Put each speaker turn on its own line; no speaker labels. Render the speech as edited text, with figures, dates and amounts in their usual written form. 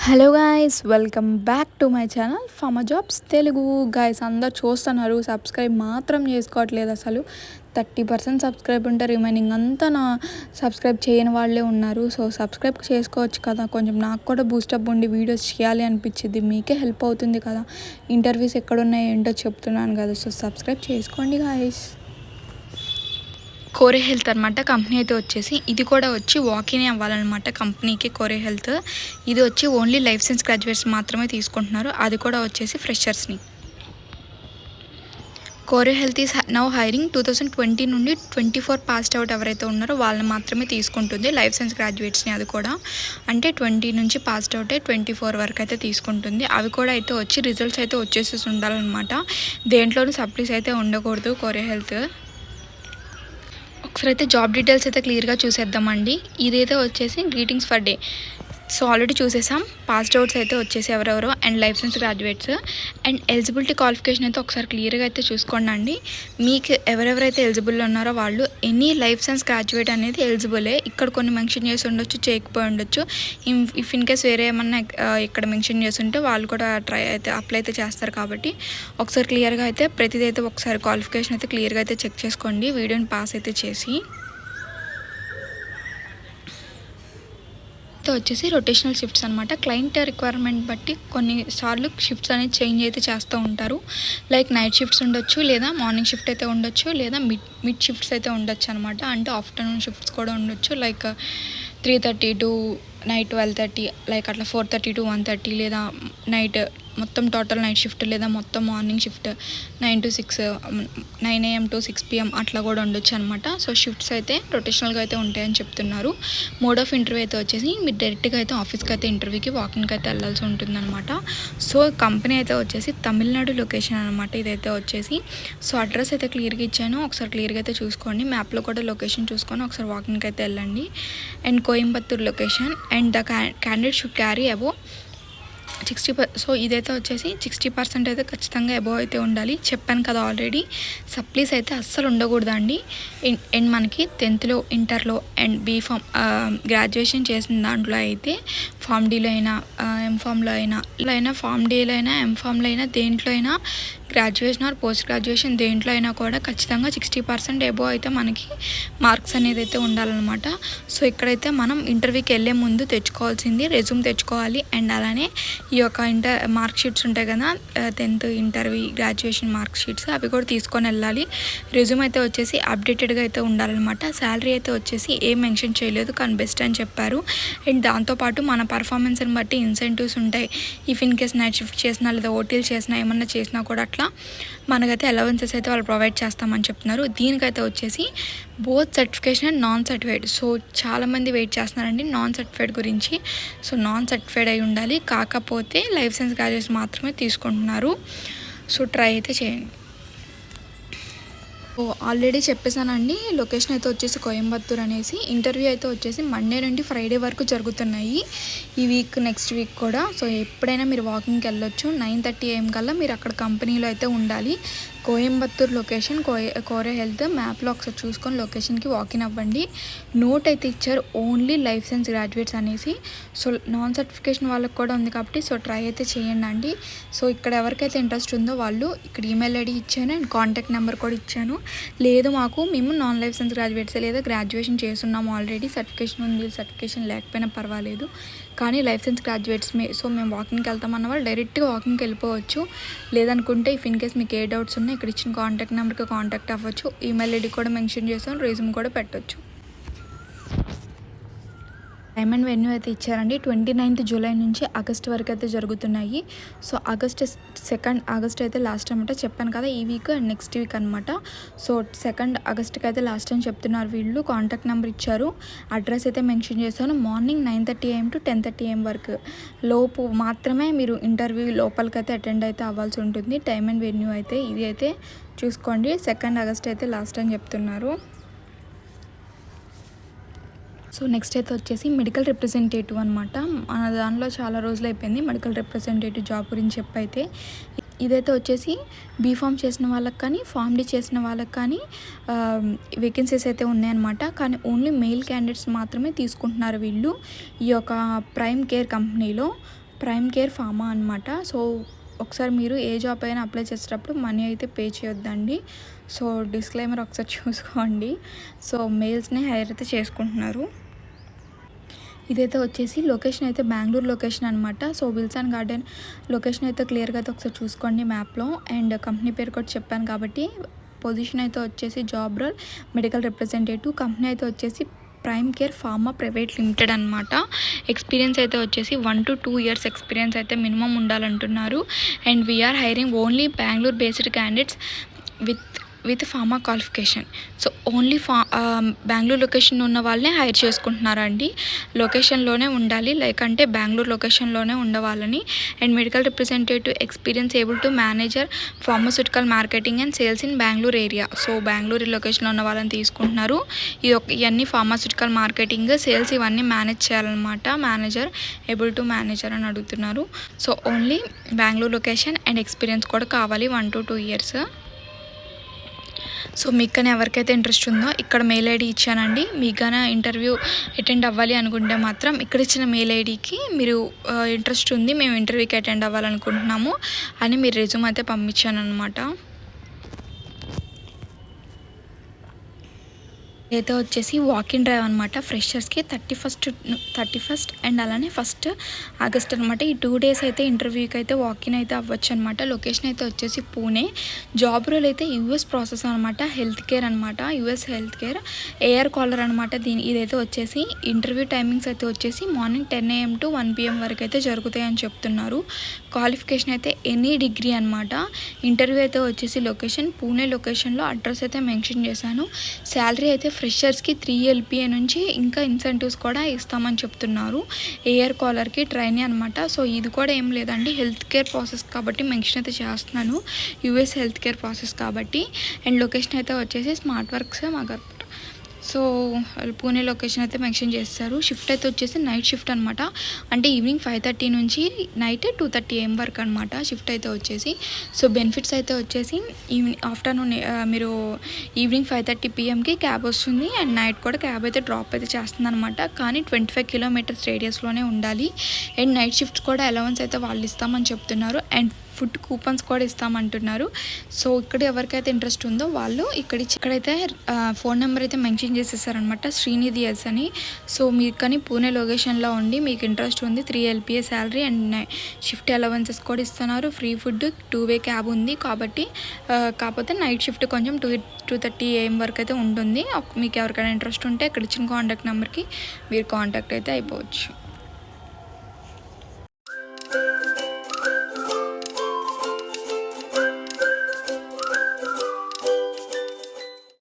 Hello guys, welcome back to my channel pharma jobs Telugu. Guys అందరు చూస్తున్నారు, subscribe మాత్రం చేసుకోవట్లేదు. అసలు 30% సబ్స్క్రైబ్ ఉంటే రిమైనింగ్ అంతా నా సబ్స్క్రైబ్ చేయని వాళ్ళే ఉన్నారు. సో సబ్స్క్రైబ్ చేసుకోవచ్చు కదా, కొంచెం నాకు కూడా బూస్టప్ ఉండి వీడియోస్ చేయాలి అనిపించింది. మీకే హెల్ప్ అవుతుంది కదా. ఇంటర్వ్యూస్ ఎక్కడున్నాయో ఏంటో చెప్తున్నాను కదా. సో సబ్స్క్రైబ్ చేసుకోండి గాయస్. కోరే హెల్త్ అనమాట కంపెనీ అయితే వచ్చేసి, ఇది కూడా వచ్చి వాకిన్ అవ్వాలన్నమాట కంపెనీకి. కోరే హెల్త్ ఇది వచ్చి ఓన్లీ లైఫ్ సైన్స్ గ్రాడ్యుయేట్స్ మాత్రమే తీసుకుంటున్నారు, అది కూడా వచ్చేసి ఫ్రెషర్స్ని. కోరే హెల్త్ ఈస్ నౌ హైరింగ్ 2020 నుండి 24 పాస్డ్ అవుట్ ఎవరైతే ఉన్నారో వాళ్ళని మాత్రమే తీసుకుంటుంది, లైఫ్ సైన్స్ గ్రాడ్యుయేట్స్ని. అది కూడా అంటే 20 నుంచి పాస్డ్ అవుట్ 24 వరకు అయితే తీసుకుంటుంది. అవి కూడా అయితే వచ్చి రిజల్ట్స్ అయితే వచ్చేసి ఉండాలన్నమాట. దేంట్లోనూ సప్లీస్ అయితే ఉండకూడదు కోరే హెల్త్. ఒకసారి అయితే జాబ్ డీటెయిల్స్ అయితే క్లియర్గా చూసేద్దామండి. ఇదైతే వచ్చేసి greetings for day. So already చూసేసాం. పాస్డ్ అవుట్స్ అయితే వచ్చేసి ఎవరెవరో and life science graduates and eligibility qualification అయితే ఒకసారి క్లియర్గా అయితే చూసుకోండి అండి. మీకు ఎవరెవరైతే ఎలిజిబుల్ ఉన్నారో వాళ్ళు ఎనీ లైఫ్ సైన్స్ గ్రాడ్యుయేట్ అనేది ఎలిజిబులే. ఇక్కడ కొన్ని మెన్షన్ చేసి ఉండొచ్చు, చేయకపోయి ఉండొచ్చు. ఇఫ్ ఇన్ కేస్ వేరే ఏమన్నా ఇక్కడ మెన్షన్ చేసి ఉంటే వాళ్ళు కూడా అప్లై అయితే చేస్తారు. కాబట్టి ఒకసారి క్లియర్గా అయితే ప్రతిదైతే ఒకసారి క్వాలిఫికేషన్ అయితే క్లియర్గా అయితే చెక్ చేసుకోండి, వీడియోని పాస్ అయితే చేసి. వచ్చేసి రొటేషనల్ షిఫ్ట్స్ అనమాట. క్లయింట్ రిక్వైర్మెంట్ బట్టి కొన్నిసార్లు షిఫ్ట్స్ అనేది చేంజ్ అయితే చేస్తూ ఉంటారు. లైక్ నైట్ షిఫ్ట్స్ ఉండొచ్చు, లేదా మార్నింగ్ షిఫ్ట్ అయితే ఉండొచ్చు, లేదా మిడ్ షిఫ్ట్స్ అయితే ఉండొచ్చు అనమాట. అంటే ఆఫ్టర్నూన్ షిఫ్ట్స్ కూడా ఉండొచ్చు. లైక్ 3:30 టు నైట్ 12:30, లైక్ అట్లా 4:30 to 1:30, లేదా నైట్ మొత్తం టోటల్ నైట్ షిఫ్ట్, లేదా మొత్తం morning shift 9 to 6, 9 AM to 6 PM అట్లా కూడా ఉండొచ్చు అనమాట. సో షిఫ్ట్స్ అయితే రొటేషనల్గా అయితే ఉంటాయని చెప్తున్నారు. మోడ్ ఆఫ్ ఇంటర్వ్యూ అయితే వచ్చేసి మీరు డైరెక్ట్గా అయితే ఆఫీస్కి అయితే ఇంటర్వ్యూకి వాకింగ్కి అయితే వెళ్ళాల్సి ఉంటుందన్నమాట. సో కంపెనీ అయితే వచ్చేసి తమిళనాడు లొకేషన్ అనమాట ఇదైతే వచ్చేసి. సో అడ్రస్ అయితే క్లియర్గా ఇచ్చాను, ఒకసారి క్లియర్గా అయితే చూసుకోండి. మ్యాప్లో కూడా లొకేషన్ చూసుకొని ఒకసారి వాకింగ్కి అయితే వెళ్ళండి. And Coimbatore location and the candidate should carry above 60%. So ఇదైతే వచ్చేసి 60% అయితే ఖచ్చితంగా అబోవ్ అయితే ఉండాలి. చెప్పాను కదా ఆల్రెడీ, సప్లీస్ అయితే అస్సలు ఉండకూడదండి. అండ్ మనకి 10th ఇంటర్లో అండ్ బీఫామ్ గ్రాడ్యుయేషన్ చేసిన దాంట్లో అయితే ఫామ్ డీలో అయినా ఎంఫామ్లో అయినా ఫామ్ డీలో అయినా ఎంఫామ్లో అయినా దేంట్లో అయినా గ్రాడ్యుయేషన్ ఆర్ పోస్ట్ గ్రాడ్యుయేషన్ దేంట్లో అయినా కూడా ఖచ్చితంగా 60% అబోవ్ అయితే మనకి మార్క్స్ అనేది అయితే ఉండాలన్నమాట. సో ఇక్కడైతే మనం ఇంటర్వ్యూకి వెళ్ళే ముందు తెచ్చుకోవాల్సింది రెజ్యూమ్ తెచ్చుకోవాలి. అండ్ అలానే ఈ యొక్క మార్క్ షీట్స్ ఉంటాయి కదా, 10th interview graduation mark sheets, అవి కూడా తీసుకొని వెళ్ళాలి. రెజ్యూమ్ అయితే వచ్చేసి అప్డేటెడ్గా అయితే ఉండాలన్నమాట. శాలరీ అయితే వచ్చేసి ఏం మెన్షన్ చేయలేదు, కానీ బెస్ట్ అని చెప్పారు. అండ్ దాంతోపాటు మన పర్ఫార్మెన్స్ని బట్టి ఇన్సెంటివ్స్ ఉంటాయి. If in case night shift చేసినా లేదా ఓటీలు చేసినా ఏమన్నా చేసినా కూడా అట్లా మనకైతే అలవెన్సెస్ అయితే వాళ్ళు ప్రొవైడ్ చేస్తామని చెప్తున్నారు. దీనికైతే వచ్చేసి both certification and non certified. So చాలామంది వెయిట్ చేస్తున్నారండి నాన్ సర్టిఫైడ్ గురించి. సో నాన్ సర్టిఫైడ్ అయి ఉండాలి, కాకపోతే లైఫ్ సైన్స్ గ్రాడ్యుయేట్స్ మాత్రమే తీసుకుంటున్నారు. సో ట్రై అయితే చేయండి. ఆల్రెడీ చెప్పేసానండి, లొకేషన్ అయితే వచ్చేసి కోయంబత్తూర్ అనేసి. ఇంటర్వ్యూ అయితే వచ్చేసి మండే నుండి ఫ్రైడే వరకు జరుగుతున్నాయి ఈ వీక్, నెక్స్ట్ వీక్ కూడా. సో ఎప్పుడైనా మీరు వాకింగ్కి వెళ్ళొచ్చు. 9:30 AM కల్లా మీరు అక్కడ కంపెనీలో అయితే ఉండాలి. కోయంబత్తూర్ లొకేషన్, కోరే హెల్త్ మ్యాప్లో ఒకసారి చూసుకొని లొకేషన్కి వాకిన్ అవ్వండి. నోట్ అయితే ఇచ్చారు ఓన్లీ లైఫ్ సైన్స్ గ్రాడ్యుయేట్స్ అనేసి. సో నాన్ సర్టిఫికేషన్ వాళ్ళకి కూడా ఉంది కాబట్టి సో ట్రై అయితే చేయండి అండి. సో ఇక్కడ ఎవరికైతే ఇంట్రెస్ట్ ఉందో వాళ్ళు ఇక్కడ ఈమెయిల్ ఐడి ఇచ్చాను అండ్ కాంటాక్ట్ నెంబర్ కూడా ఇచ్చాను. లేదు మేము నాన్ లైఫ్ సైన్స్ గ్రాడ్యుయేట్స్ లేదా గ్రాడ్యుయేషన్ చేస్తున్నాము ఆల్రెడీ, సర్టిఫికేషన్ ఉంది, సర్టిఫికేషన్ లేకపోయినా పర్వాలేదు, కానీ లైఫ్ సైన్స్ గ్రాడ్యుయేట్స్ సో మేము వాకింగ్కి వెళ్తామన్న వాళ్ళు డైరెక్ట్గా వాకింగ్కి వెళ్ళిపోవచ్చు. లేదనుకుంటే ఇఫ్ ఇన్ కేస్ మీకు ఏ డౌట్స్ ఉన్నా ఇక్కడ ఇచ్చిన కాంటాక్ట్ నెంబర్కి కాంటాక్ట్ అవ్వచ్చు. ఈమెయిల్ ఐడి కూడా మెన్షన్ చేసాం, రెజ్యూమ్ కూడా పెట్టవచ్చు. టైమ్ అండ్ వెన్యూ అయితే ఇచ్చారండి. 29th జూలై నుంచి ఆగస్ట్ వరకు అయితే జరుగుతున్నాయి. సో సెకండ్ ఆగస్ట్ అయితే లాస్ట్ అనమాట. చెప్పాను కదా ఈ వీక్ అండ్ నెక్స్ట్ వీక్ అనమాట. సో 2nd ఆగస్ట్కి అయితే లాస్ట్ అని చెప్తున్నారు వీళ్ళు. కాంటాక్ట్ నెంబర్ ఇచ్చారు, అడ్రస్ అయితే మెన్షన్ చేశాను. మార్నింగ్ 9:30 AM to 10:30 AM వరకు లోపు మాత్రమే మీరు ఇంటర్వ్యూ లోపలికి అయితే అటెండ్ అయితే అవ్వాల్సి ఉంటుంది. టైమ్ అండ్ వెన్యూ అయితే ఇది అయితే చూసుకోండి. 2nd ఆగస్ట్ అయితే లాస్ట్ అని చెప్తున్నారు. సో నెక్స్ట్ అయితే వచ్చేసి మెడికల్ రిప్రజెంటేటివ్ అనమాట. మన దానిలో చాలా రోజులు అయిపోయింది మెడికల్ రిప్రజెంటేటివ్ జాబ్ గురించి చెప్పైతే. ఇదైతే వచ్చేసి బీఫామ్ చేసిన వాళ్ళకి కానీ ఫామ్ డి చేసిన వాళ్ళకి కానీ వేకెన్సీస్ అయితే ఉన్నాయన్నమాట. కానీ ఓన్లీ మెయిల్ క్యాండిడేట్స్ మాత్రమే తీసుకుంటున్నారు వీళ్ళు ఈ యొక్క ప్రైమ్ కేర్ కంపెనీలో. ప్రైమ్ కేర్ ఫార్మా అనమాట. సో ఒకసారి మీరు ఏ జాబ్ అయినా అప్లై చేసేటప్పుడు మనీ అయితే పే చేయొద్దండి. సో డిస్క్లైమర్ ఒకసారి చూసుకోండి. సో మేల్స్ని హైర్ అయితే చేసుకుంటున్నారు. ఇదైతే వచ్చేసి లొకేషన్ అయితే బెంగళూరు లొకేషన్ అనమాట. సో విల్సన్ గార్డెన్ లొకేషన్ అయితే క్లియర్గా అయితే ఒకసారి చూసుకోండి మ్యాప్లో. అండ్ కంపెనీ పేరు కూడా చెప్పాను కాబట్టి పొజిషన్ అయితే వచ్చేసి job role medical representative. Company అయితే వచ్చేసి prime care pharma private limited అనమాట. ఎక్స్పీరియన్స్ అయితే వచ్చేసి 1 to 2 years ఎక్స్పీరియన్స్ అయితే మినిమం ఉండాలంటున్నారు. And we are hiring only Bengaluru based candidates with pharma qualification. So only Bengaluru location ఉన్న వాళ్ళనే హైర్ చేసుకుంటున్నారండి. లొకేషన్లోనే ఉండాలి, లైక్ అంటే బెంగళూరు లొకేషన్లోనే ఉండవాలని. And medical representative experience able to manager pharmaceutical marketing and sales in Bengaluru area. So Bengaluru లొకేషన్లో ఉన్న వాళ్ళని తీసుకుంటున్నారు. ఇవన్నీ ఫార్మాస్యూటికల్ మార్కెటింగ్ సేల్స్ ఇవన్నీ మేనేజ్ చేయాలన్నమాట. మేనేజర్ ఏబుల్ టు మేనేజర్ అని అడుగుతున్నారు. So only Bengaluru location and experience కూడా కావాలి 1 to 2 years. సో మీకు కానీ ఎవరికైతే ఇంట్రెస్ట్ ఉందో ఇక్కడ మెయిల్ ఐడి ఇచ్చానండి. మీకు కానీ ఇంటర్వ్యూ అటెండ్ అవ్వాలి అనుకుంటే మాత్రం ఇక్కడ ఇచ్చిన మెయిల్ ఐడికి మీరు ఇంట్రెస్ట్ ఉంది, మేము ఇంటర్వ్యూకి అటెండ్ అవ్వాలనుకుంటున్నాము అని మీరు రెజ్యూమ్ అయితే పంపించాను అనమాట. అయితే వచ్చేసి వాకింగ్ డ్రైవ్ అనమాట ఫ్రెషర్స్కి 31st అండ్ అలానే 1st August అనమాట. ఈ 2 days అయితే ఇంటర్వ్యూకి అయితే వాకిన్ అయితే అవ్వచ్చు అనమాట. లొకేషన్ అయితే వచ్చేసి పూణే. జాబ్ రోల్ అయితే యూఎస్ ప్రాసెస్ అనమాట, హెల్త్ కేర్ అనమాట, US health care AR caller అనమాట. ఇదైతే వచ్చేసి ఇంటర్వ్యూ టైమింగ్స్ అయితే వచ్చేసి మార్నింగ్ 10 AM to 1 PM వరకు అయితే జరుగుతాయని చెప్తున్నారు. క్వాలిఫికేషన్ అయితే ఎనీ డిగ్రీ అనమాట. ఇంటర్వ్యూ అయితే వచ్చేసి లొకేషన్ పూణే లొకేషన్లో అడ్రస్ అయితే మెన్షన్ చేశాను. శాలరీ అయితే ఫ్రెషర్స్కి 3 LPA నుంచి ఇంకా ఇన్సెంటివ్స్ కూడా ఇస్తామని చెప్తున్నారు. ఏఆర్ కాలర్కి ట్రైనీ అనమాట. సో ఇది కూడా ఏం లేదండి, హెల్త్ కేర్ ప్రాసెస్ కాబట్టి మెన్షన్ అయితే చేస్తున్నాను, యూఎస్ హెల్త్ కేర్ ప్రాసెస్ కాబట్టి. అండ్ లొకేషన్ అయితే వచ్చేసి స్మార్ట్ వర్క్స్ మగర్. సో పూణే లొకేషన్ అయితే మెన్షన్ చేస్తారు. షిఫ్ట్ అయితే వచ్చేసి నైట్ షిఫ్ట్ అనమాట. అంటే ఈవినింగ్ 5:30 నుంచి నైట్ 2:30 AM వరకు అనమాట షిఫ్ట్ అయితే వచ్చేసి. సో బెనిఫిట్స్ అయితే వచ్చేసి ఆఫ్టర్నూన్ మీరు ఈవినింగ్ 5:30 PMకి క్యాబ్ వస్తుంది. అండ్ నైట్ కూడా క్యాబ్ అయితే డ్రాప్ అయితే చేస్తుంది అనమాట. కానీ 25 kilometers రేడియస్లోనే ఉండాలి. అండ్ నైట్ షిఫ్ట్స్ కూడా అలవెన్స్ అయితే వాళ్ళు ఇస్తామని చెప్తున్నారు. అండ్ ఫుడ్ కూపన్స్ కూడా ఇస్తామంటున్నారు. సో ఇక్కడ ఎవరికైతే ఇంట్రెస్ట్ ఉందో వాళ్ళు ఇక్కడైతే ఫోన్ నెంబర్ అయితే మెన్షన్ చేసేసారనమాట, శ్రీనిధి ఎస్ అని. సో మీకు కానీ పూణే లొకేషన్లో ఉండి మీకు ఇంట్రెస్ట్ ఉంది, 3 LPA salary and shift allowances కూడా ఇస్తున్నారు, ఫ్రీ ఫుడ్, 2-way క్యాబ్ ఉంది కాబట్టి. కాకపోతే నైట్ షిఫ్ట్ కొంచెం 2:30 AM వరకు అయితే ఉంటుంది. మీకు ఎవరికైనా ఇంట్రెస్ట్ ఉంటే ఇక్కడ ఇచ్చిన కాంటాక్ట్ నెంబర్కి మీరు కాంటాక్ట్ అయితే అయిపోవచ్చు.